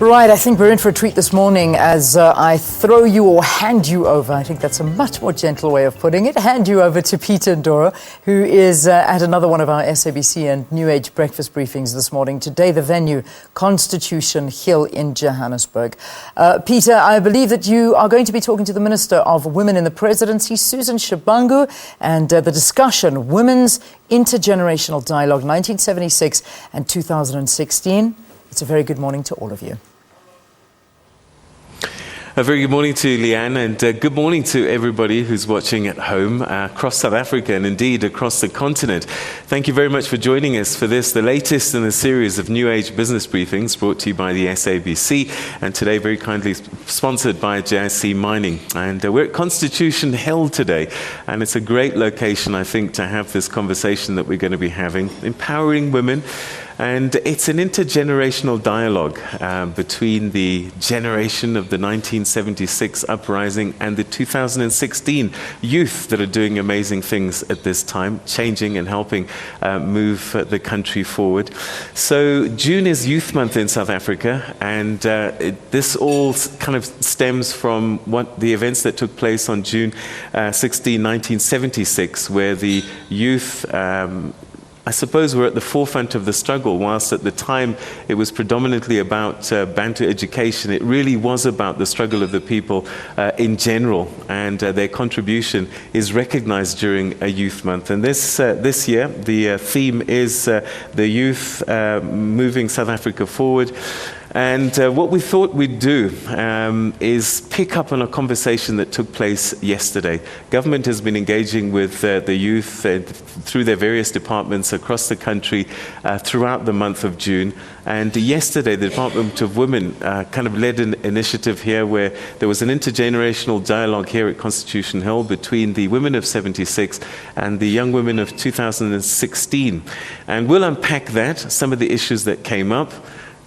Right, I think we're in for a treat this morning as I throw you or hand you over, I think that's a much more gentle way of putting it, hand you over to Peter Ndoro, who is at another one of our SABC and New Age breakfast briefings this morning. Today, the venue, Constitution Hill in Johannesburg. Peter, I believe that you are going to be talking to the Minister of Women in the Presidency, Susan Shabangu, and the discussion, Women's Intergenerational Dialogue, 1976 and 2016. It's a very good morning to all of you. A very good morning to Leanne, and good morning to everybody who's watching at home across South Africa and indeed across the continent. Thank you very much for joining us for this, the latest in a series of New Age business briefings brought to you by the SABC, and today very kindly sponsored by JSC Mining. And we're at Constitution Hill today, and it's a great location, I think, to have this conversation that we're going to be having, empowering women. And it's an intergenerational dialogue between the generation of the 1976 uprising and the 2016 youth that are doing amazing things at this time, changing and helping move the country forward. So June is Youth Month in South Africa, and this all kind of stems from what the events that took place on June 16, 1976, where the youth I suppose we're at the forefront of the struggle. Whilst at the time it was predominantly about Bantu education, it really was about the struggle of the people in general, and their contribution is recognized during a Youth Month. And this year, the theme is the youth moving South Africa forward. And what we thought we'd do is pick up on a conversation that took place yesterday. Government has been engaging with the youth through their various departments across the country throughout the month of June. And yesterday, the Department of Women kind of led an initiative here where there was an intergenerational dialogue here at Constitution Hill between the women of 76 and the young women of 2016. And we'll unpack that, some of the issues that came up.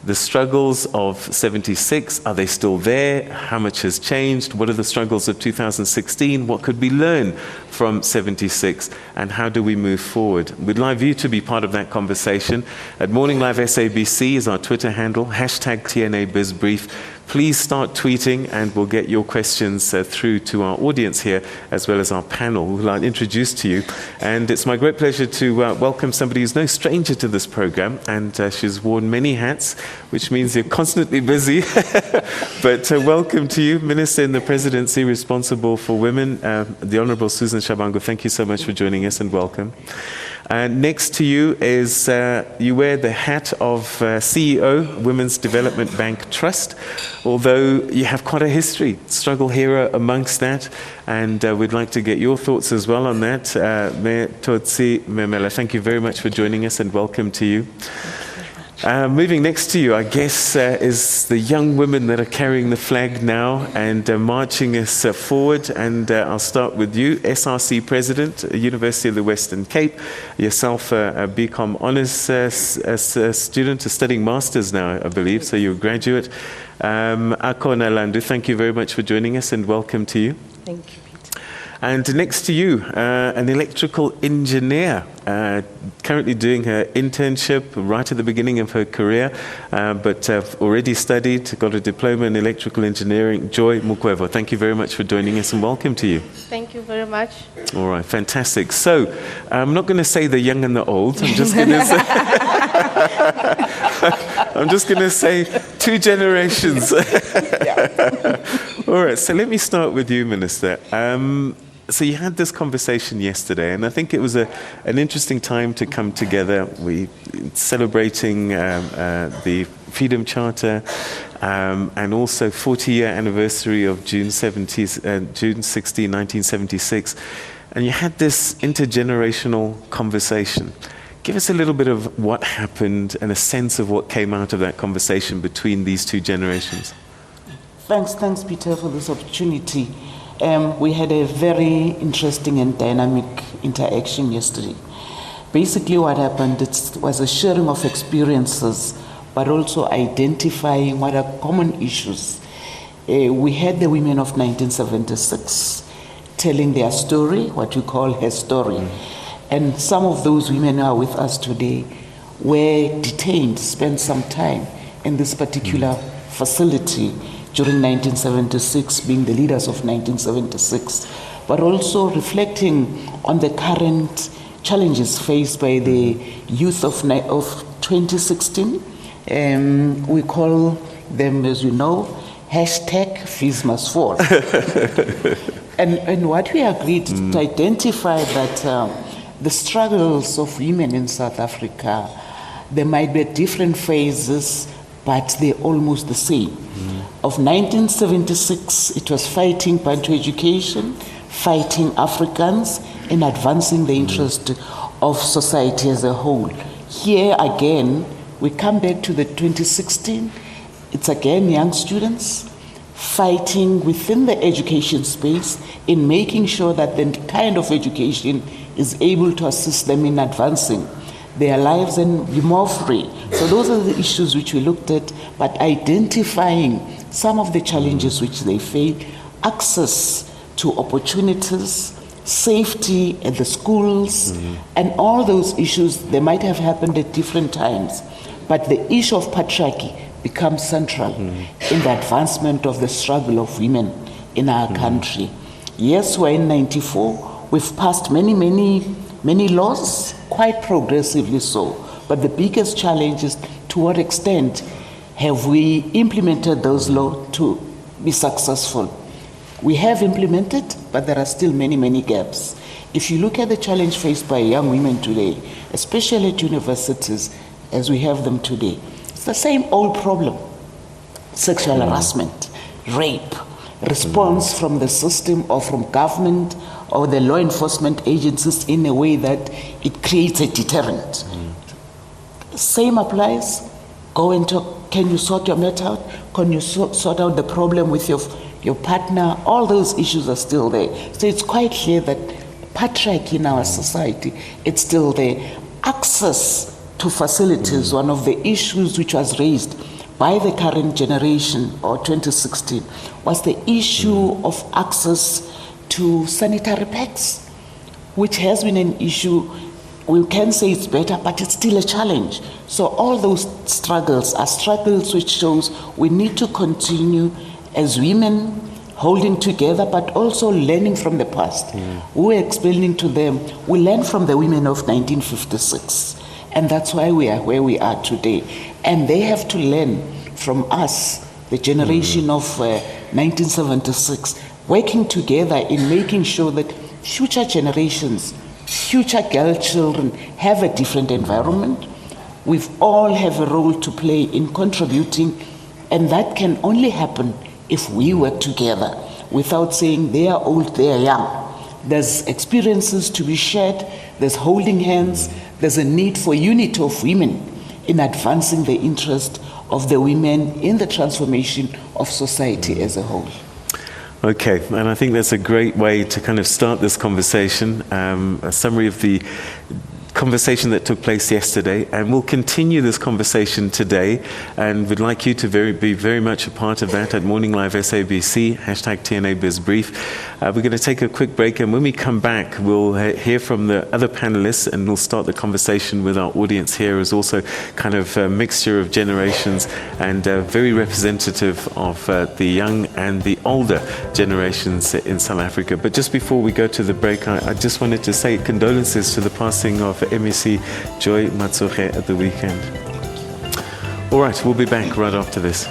The struggles of 76, are they still there? How much has changed? What are the struggles of 2016? What could we learn from 76? And how do we move forward? We'd like you to be part of that conversation. At Morning Live SABC is our Twitter handle, hashtag TNA BizBrief. Please start tweeting and we'll get your questions through to our audience here as well as our panel who I'll introduce to you. And it's my great pleasure to welcome somebody who's no stranger to this program, and she's worn many hats, which means you're constantly busy. But welcome to you, Minister in the Presidency responsible for women, the Honourable Susan Shabangu. Thank you so much for joining us and welcome. Next to you is, you wear the hat of CEO, Women's Development Bank Trust, although you have quite a history, struggle hero amongst that, and we'd like to get your thoughts as well on that. Mayor Totsie, Memela, thank you very much for joining us and welcome to you. Moving next to you, I guess, is the young women that are carrying the flag now and marching us forward. And I'll start with you, SRC President, University of the Western Cape. Yourself a BCom Honours student, studying Masters now, I believe, so you're a graduate. Akhona, Landu, thank you very much for joining us and welcome to you. Thank you. And next to you, an electrical engineer, currently doing her internship right at the beginning of her career, but already studied, got a diploma in electrical engineering, Joy Mukhwevho. Thank you very much for joining us and welcome to you. Thank you very much. All right, fantastic. So, I'm not going to say the young and the old, I'm just going to say... I'm just going to say two generations. All right, so let me start with you, Minister. So you had this conversation yesterday, and I think it was an interesting time to come together. We celebrating the Freedom Charter and also 40-year anniversary of June 16, 1976. And you had this intergenerational conversation. Give us a little bit of what happened and a sense of what came out of that conversation between these two generations. Thanks, Peter, for this opportunity. We had a very interesting and dynamic interaction yesterday. Basically what happened, it was a sharing of experiences, but also identifying what are common issues. We had the women of 1976 telling their story, what you call her story. And some of those women who are with us today were detained, spent some time in this particular facility during 1976, being the leaders of 1976, but also reflecting on the current challenges faced by the youth of 2016. We call them, as you know, hashtag Fees Must Fall. and what we agreed to identify that the struggles of women in South Africa, there might be different phases, but they're almost the same. Of 1976, it was fighting Bantu education, fighting Africans, and advancing the interest of society as a whole. Here again, we come back to the 2016, it's again young students fighting within the education space in making sure that the kind of education is able to assist them in advancing their lives and be more free. So those are the issues which we looked at, but identifying some of the challenges which they face, access to opportunities, safety at the schools, and all those issues, they might have happened at different times, but the issue of patriarchy becomes central in the advancement of the struggle of women in our country. Yes, we're in 94, we've passed many laws, quite progressively so, but the biggest challenge is to what extent have we implemented those laws to be successful. We have implemented, but there are still many gaps. If you look at the challenge faced by young women today, especially at universities as we have them today, it's the same old problem. Sexual harassment, rape, response from the system or from government or the law enforcement agencies in a way that it creates a deterrent. Same applies. Go and talk. Can you sort your matter out? Can you sort out the problem with your partner? All those issues are still there. So it's quite clear that patriarchy in our society, it's still there. Access to facilities, one of the issues which was raised by the current generation, or 2016, was the issue of access to sanitary pads, which has been an issue. We can say it's better, but it's still a challenge. So all those struggles are struggles which shows we need to continue as women holding together, but also learning from the past. We're explaining to them, we learned from the women of 1956, and that's why we are where we are today. And they have to learn from us, the generation of 1976, working together in making sure that future generations, future girl children have a different environment. We've all have a role to play in contributing, and that can only happen if we work together without saying they are old, they are young. There's experiences to be shared, there's holding hands, there's a need for unity of women in advancing the interest of the women in the transformation of society as a whole. Okay, and I think that's a great way to kind of start this conversation, a summary of the conversation that took place yesterday, and we'll continue this conversation today, and we'd like you to be very much a part of that at Morning Live SABC, hashtag TNA Biz Brief. We're going to take a quick break, and when we come back, we'll hear from the other panelists, and we'll start the conversation with our audience here as also kind of a mixture of generations and very representative of the young and the older generations in South Africa. But just before we go to the break, I just wanted to say condolences to the passing of MEC Joy Matsoge at the weekend. All right, we'll be back right after this.